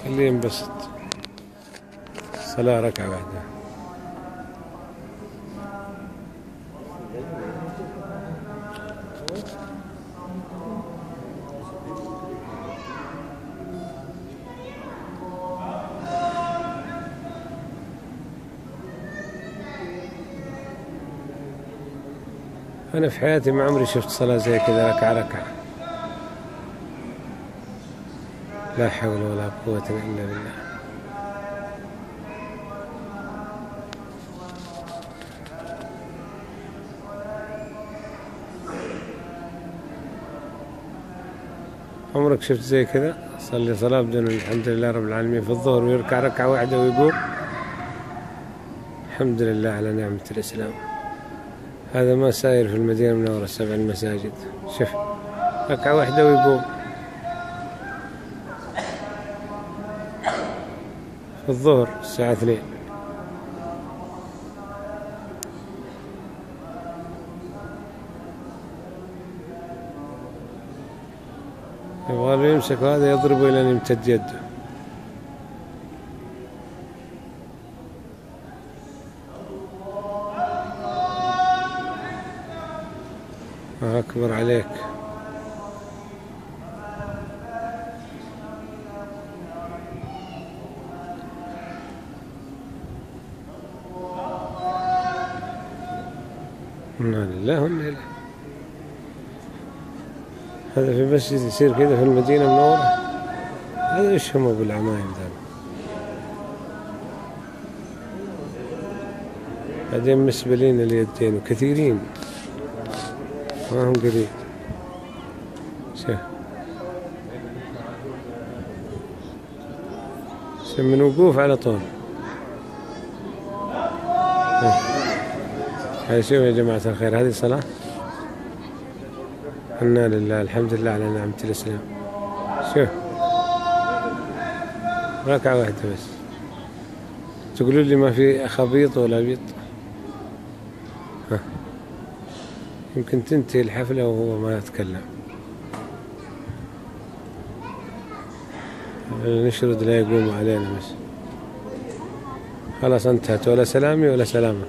خليه ينبسط. صلاة ركعة واحدة. أنا في حياتي ما عمري شفت صلاة زي كذا ركعة ركعة. لا حول ولا قوة إلا بالله. عمرك شفت زي كذا؟ صلي صلاة بدون الحمد لله رب العالمين في الظهر ويركع ركعة واحدة ويقوم؟ الحمد لله على نعمة الإسلام. هذا ما ساير في المدينة المنورة 7 مساجد. شوف ركعة واحدة ويقوم في الظهر الساعة 2. يبغى يمسك هذا يضربه إلى أن يمتد يده. أكبر عليك. إنا لله وإنا إليه. هذا في مسجد يصير كذا في المدينة المنورة؟ هذا إيش هم بالعمايم ذا؟ بعدين مسبلين اليدين وكثيرين ما هم قليل. شوف من وقوف على طول. هاي شوف يا جماعة الخير، هذه صلاة. إنا لله الحمد لله على نعمة الإسلام. شوف ركعة واحدة بس. تقولوا لي ما في خبيط ولا بيط؟ يمكن تنتهي الحفلة وهو ما يتكلم. نشرد لا يقوم علينا بس. خلاص انتهت، ولا سلامي ولا سلامك.